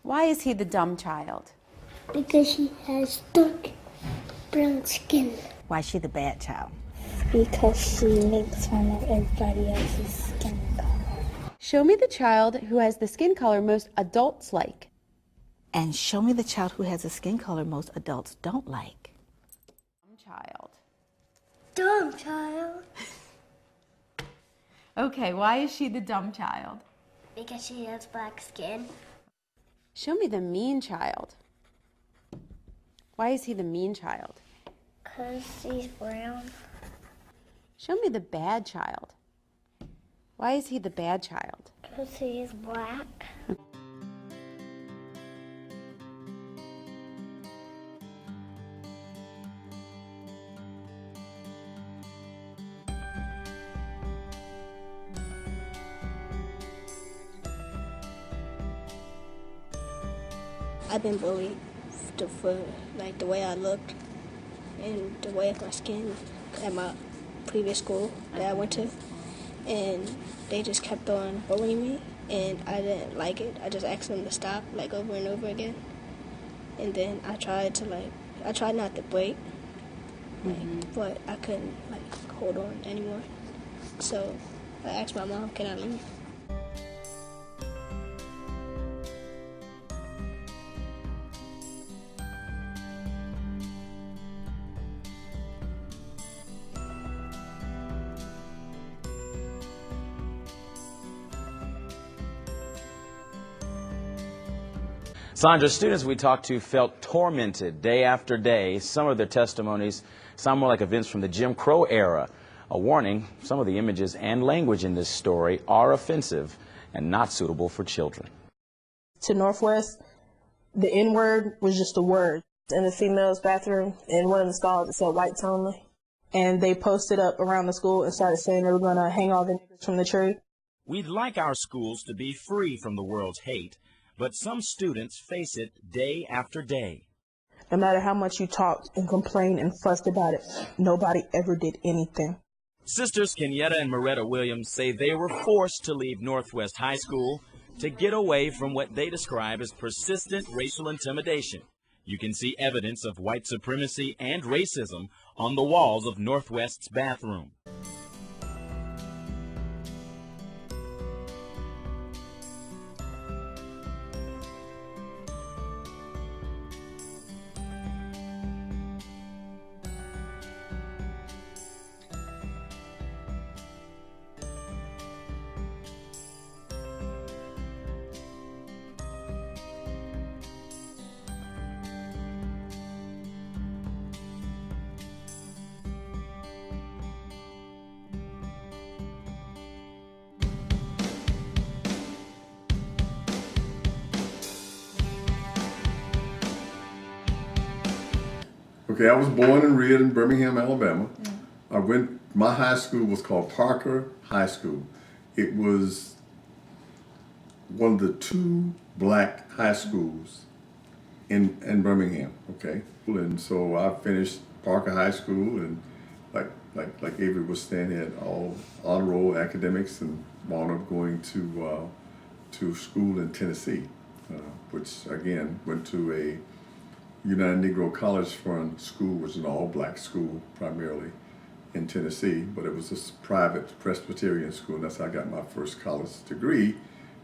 Why is he the dumb child? Because she has dark brown skin. Why is she the bad child? Because she makes fun of everybody else's skin color. Show me the child who has the skin color most adults like. And show me the child who has a skin color most adults don't like. Dumb child. Dumb child. Okay, why is she the dumb child? Because she has black skin. Show me the mean child. Why is he the mean child? Because she's brown. Show me the bad child. Why is he the bad child? Because he is black. I've been bullied for like the way I looked and the way of my skin at my previous school that I went to, and they just kept on bullying me, and I didn't like it. I just asked them to stop like over and over again, and then I tried not to break, but I couldn't like hold on anymore. So I asked my mom, "Can I leave?" Sandra, students we talked to felt tormented day after day. Some of their testimonies sound more like events from the Jim Crow era. A warning, some of the images and language in this story are offensive and not suitable for children. To Northwest, the N-word was just a word. In the females' bathroom, in one of the stalls, it said whites only. And they posted up around the school and started saying they were going to hang all the niggas from the tree. We'd like our schools to be free from the world's hate, but some students face it day after day. No matter how much you talked and complained and fussed about it, nobody ever did anything. Sisters Kenyatta and Moretta Williams say they were forced to leave Northwest High School to get away from what they describe as persistent racial intimidation. You can see evidence of white supremacy and racism on the walls of Northwest's bathroom. Okay, I was born and reared in Birmingham, Alabama. My high school was called Parker High School. It was one of the two black high schools in Birmingham, okay? And so I finished Parker High School, and like Avery was saying, had all honor roll academics, and wound up going to school in Tennessee, which again went to a United Negro College Fund school, which is an all-black school primarily in Tennessee, but it was a private Presbyterian school, and that's how I got my first college degree.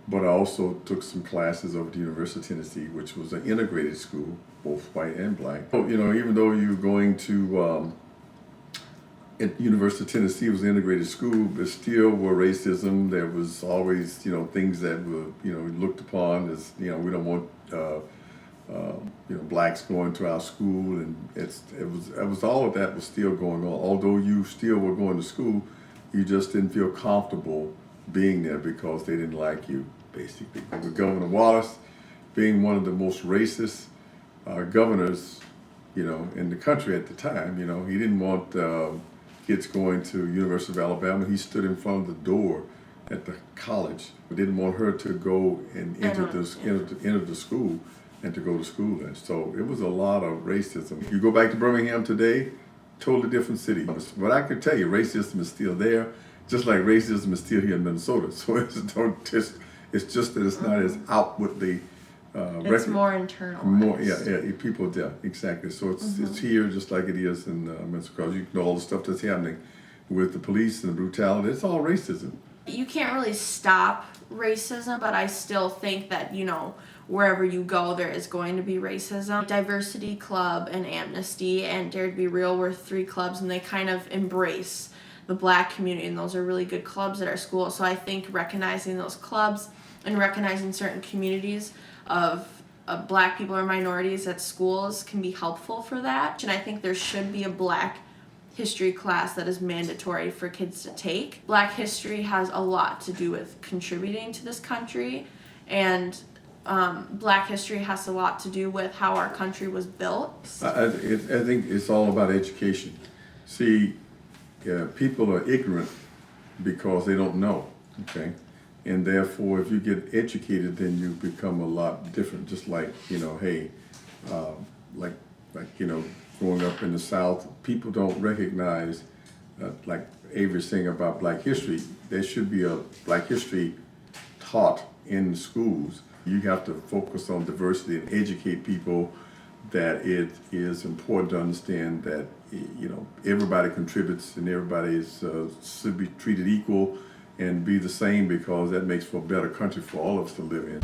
But I also took some classes over at the University of Tennessee, which was an integrated school, both white and black. So, you know, even though you're going to at University of Tennessee, it was an integrated school, but still were racism. There was always, you know, things that were, you know, looked upon as, you know, we don't want you know, blacks going to our school, and it was all of that was still going on. Although you still were going to school, you just didn't feel comfortable being there because they didn't like you, basically. With Governor Wallace being one of the most racist governors, you know, in the country at the time, you know, he didn't want kids going to University of Alabama. He stood in front of the door at the college, but didn't want her to go and enter the school and to go to school there. So it was a lot of racism. You go back to Birmingham today, totally different city. But I could tell you, racism is still there, just like racism is still here in Minnesota. So it's just that it's not as outwardly It's more internalized. More, yeah, people, yeah, exactly. So it's here just like it is in Minnesota. Because you know all the stuff that's happening with the police and the brutality. It's all racism. You can't really stop racism, but I still think that, you know, wherever you go, there is going to be racism. Diversity Club and Amnesty and Dare to Be Real were 3 clubs, and they kind of embrace the Black community, and those are really good clubs at our school. So I think recognizing those clubs and recognizing certain communities of Black people or minorities at schools can be helpful for that. And I think there should be a Black history class that is mandatory for kids to take. Black history has a lot to do with contributing to this country, and Black history has a lot to do with how our country was built. I think it's all about education. See, people are ignorant because they don't know, okay? And therefore, if you get educated, then you become a lot different. Just like, you know, hey, like you know, growing up in the South, people don't recognize, like Avery's saying about Black history, there should be a Black history taught in schools. You have to focus on diversity and educate people that it is important to understand that, you know, everybody contributes and everybody should be treated equal and be the same, because that makes for a better country for all of us to live in.